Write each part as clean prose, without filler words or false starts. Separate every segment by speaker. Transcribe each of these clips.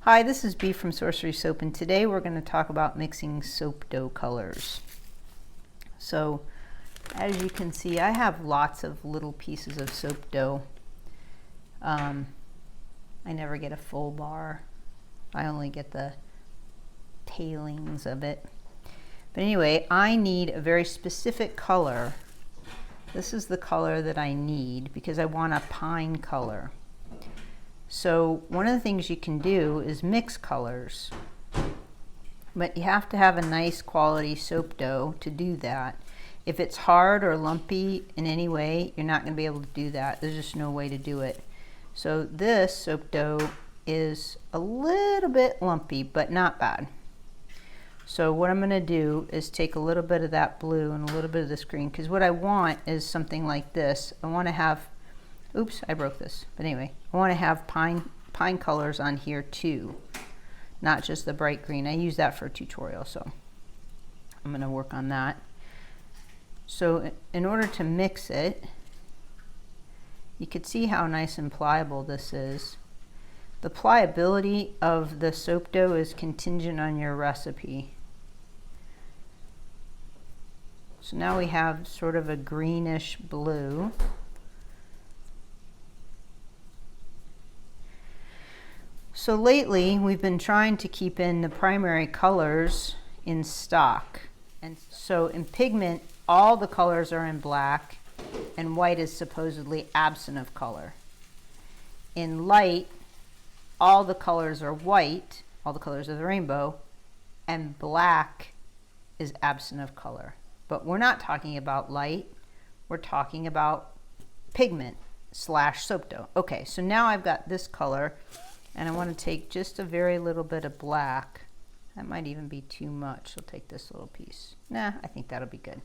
Speaker 1: Hi, this is Bea from Sorcery Soap, and today we're going to talk about mixing soap dough colors. So, as you can see, I have lots of little pieces of soap dough. I never get a full bar. I only get the tailings of it. But anyway, I need a very specific color. This is the color that I need because I want a pine color. So one of the things you can do is mix colors, but you have to have a nice quality soap dough to do that. If it's hard or lumpy in any way, you're not going to be able to do that. There's just no way to do it. So this soap dough is a little bit lumpy, but not bad. So what I'm going to do is take a little bit of that blue and a little bit of this green, because what I want is something like this. I want to have, oops, I broke this. But anyway, I want to have pine colors on here too, not just the bright green. I use that for a tutorial, so I'm going to work on that. So in order to mix it, you could see how nice and pliable this is. The pliability of the soap dough is contingent on your recipe. So now we have sort of a greenish blue. So lately we've been trying to keep in the primary colors in stock. And so in pigment, all the colors are in black and white is supposedly absent of color. In light, all the colors are white, all the colors of the rainbow, and black is absent of color. But we're not talking about light, we're talking about pigment / soap dough. Okay, so now I've got this color, and I want to take just a very little bit of black. That might even be too much. I'll take this little piece. Nah, I think that'll be good.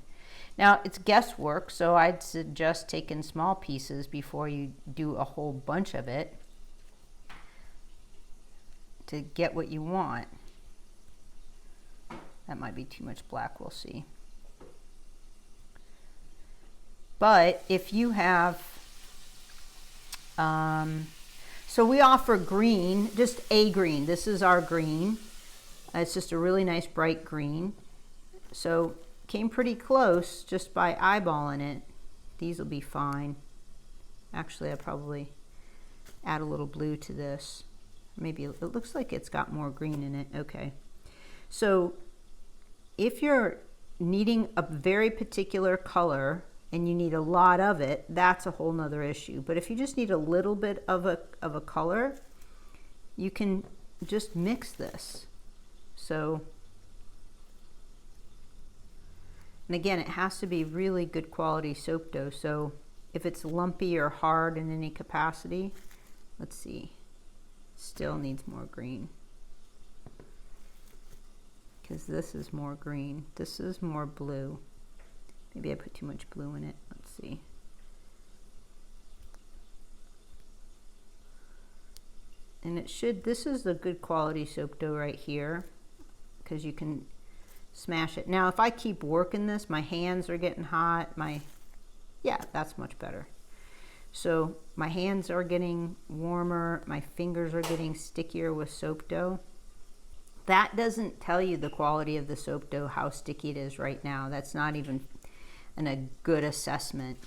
Speaker 1: Now, it's guesswork, so I'd suggest taking small pieces before you do a whole bunch of it to get what you want. That might be too much black, we'll see. But if you have, so we offer green, just a green. This is our green. It's just a really nice bright green. So came pretty close just by eyeballing it. These will be fine. Actually, I'll probably add a little blue to this. Maybe it looks like it's got more green in it. Okay. So if you're needing a very particular color and you need a lot of it, that's a whole nother issue. But if you just need a little bit of a color, you can just mix this. So, and again, it has to be really good quality soap dough. So if it's lumpy or hard in any capacity, let's see, still needs more green. Because this is more green, this is more blue. Maybe I put too much blue in it. Let's see. And it should, this is the good quality soap dough right here, because you can smash it. Now, if I keep working this, my hands are getting hot. Yeah, that's much better. So my hands are getting warmer. My fingers are getting stickier with soap dough. That doesn't tell you the quality of the soap dough, how sticky it is right now. That's not even a good assessment.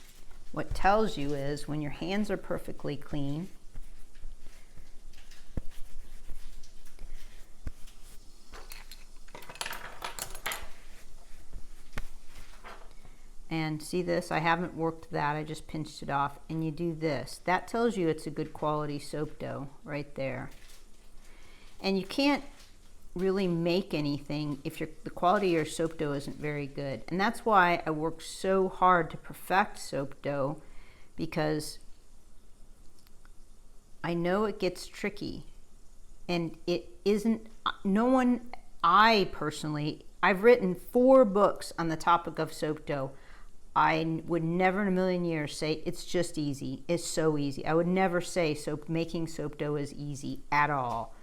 Speaker 1: What tells you is when your hands are perfectly clean, and see this, I haven't worked that, I just pinched it off, and you do this. That tells you it's a good quality soap dough right there. And you can't really make anything if the quality of your soap dough isn't very good. And that's why I work so hard to perfect soap dough, because I know it gets tricky. And it isn't, I personally, I've written 4 books on the topic of soap dough. I would never in a million years say it's just easy. It's so easy. I would never say making soap dough is easy at all.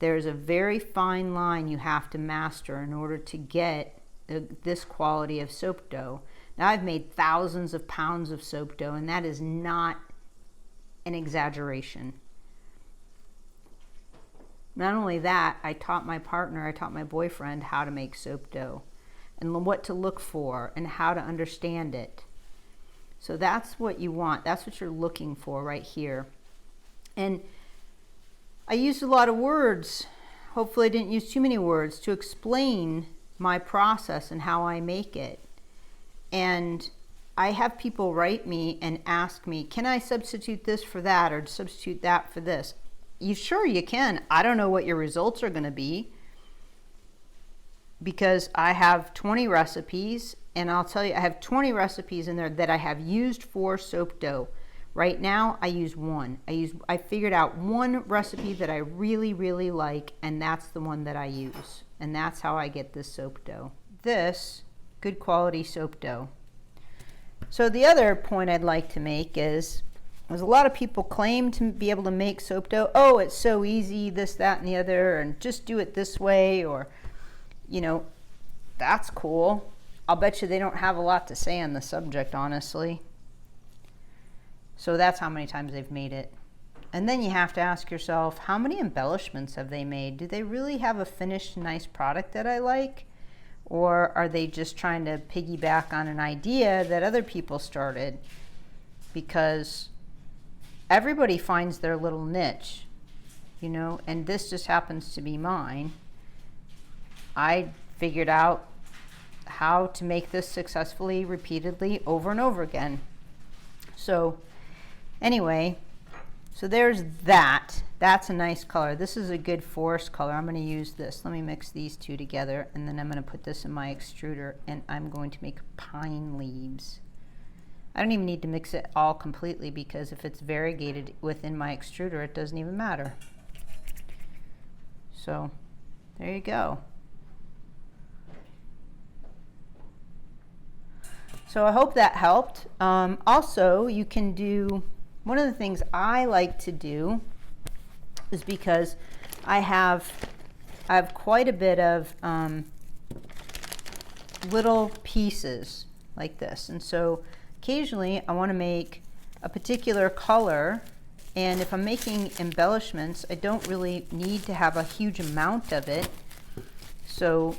Speaker 1: There's a very fine line you have to master in order to get this quality of soap dough. Now, I've made thousands of pounds of soap dough, and that is not an exaggeration. Not only that, I taught my partner, I taught my boyfriend how to make soap dough and what to look for and how to understand it. So that's what you want. That's what you're looking for right here. And I used a lot of words. Hopefully I didn't use too many words to explain my process and how I make it. And I have people write me and ask me, can I substitute this for that or substitute that for this? Sure you can. I don't know what your results are going to be because I have 20 recipes, and I'll tell you, I have 20 recipes in there that I have used for soap dough. Right now I use one. I figured out one recipe that I really, really like, and that's the one that I use. And that's how I get this soap dough. This good quality soap dough. So the other point I'd like to make is, there's a lot of people claim to be able to make soap dough. Oh, it's so easy, this, that, and the other, and just do it this way, or, you know, that's cool. I'll bet you they don't have a lot to say on the subject, honestly. So that's how many times they've made it. And then you have to ask yourself, how many embellishments have they made? Do they really have a finished, nice product that I like? Or are they just trying to piggyback on an idea that other people started? Because everybody finds their little niche, you know, and this just happens to be mine. I figured out how to make this successfully, repeatedly, over and over again. So anyway, so there's that. That's a nice color. This is a good forest color. I'm going to use this. Let me mix these two together, and then I'm going to put this in my extruder, and I'm going to make pine leaves. I don't even need to mix it all completely, because if it's variegated within my extruder, it doesn't even matter. So there you go. So I hope that helped. Also, you can do, one of the things I like to do is, because I have quite a bit of little pieces like this, and so occasionally I want to make a particular color, and if I'm making embellishments, I don't really need to have a huge amount of it, so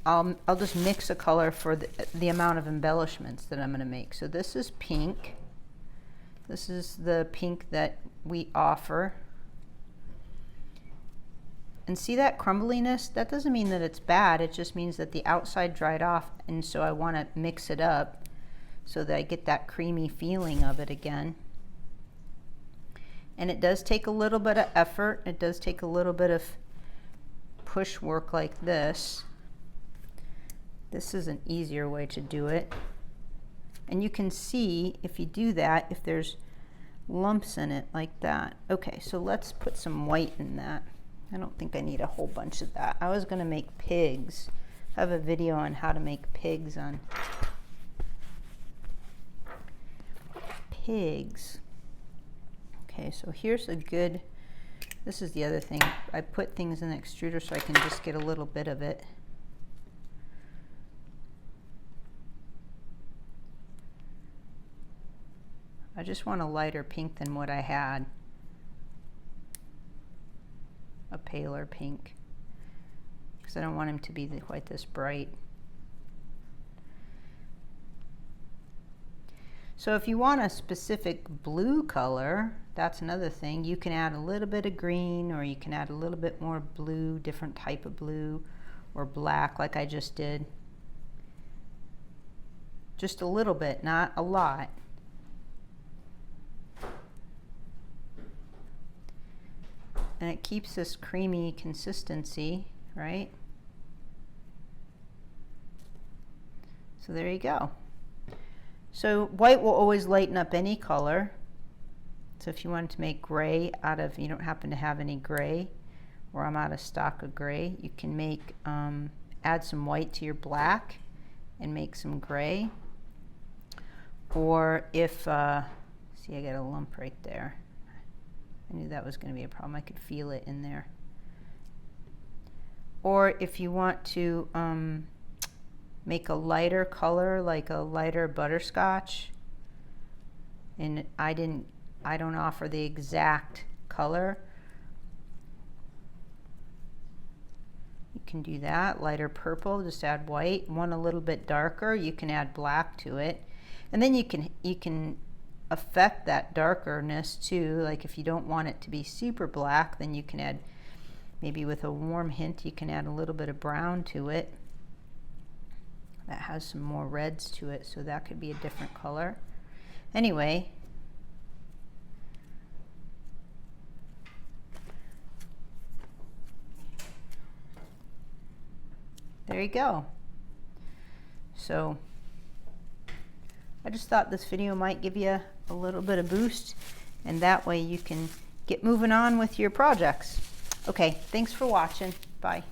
Speaker 1: I'll just mix a color for the amount of embellishments that I'm going to make. So this is pink. This is the pink that we offer. And see that crumbliness? That doesn't mean that it's bad. It just means that the outside dried off, and so I want to mix it up so that I get that creamy feeling of it again. And it does take a little bit of effort. It does take a little bit of push work like this. This is an easier way to do it. And you can see, if you do that, if there's lumps in it like that. Okay, so let's put some white in that. I don't think I need a whole bunch of that. I was going to make pigs. I have a video on how to make pigs on pigs. Okay, so here's a good, this is the other thing. I put things in the extruder so I can just get a little bit of it. I just want a lighter pink than what I had. A paler pink, because I don't want him to be quite this bright. So if you want a specific blue color, that's another thing. You can add a little bit of green, or you can add a little bit more blue, different type of blue, or black like I just did. Just a little bit, not a lot. And it keeps this creamy consistency, right? So there you go. So white will always lighten up any color. So if you wanted to make gray out of, you don't happen to have any gray, or I'm out of stock of gray, you can make, add some white to your black and make some gray. Or if, see, I got a lump right there. I knew that was going to be a problem. I could feel it in there. Or if you want to make a lighter color, like a lighter butterscotch, and I don't offer the exact color, You can do that. Lighter purple, just add white. One a little bit darker, you can add black to it. And then you can affect that darkerness too. Like if you don't want it to be super black, then you can add, maybe with a warm hint, you can add a little bit of brown to it. That has some more reds to it, so that could be a different color. Anyway, there you go. So I just thought this video might give you a little bit of boost, and that way you can get moving on with your projects. Okay, thanks for watching. Bye.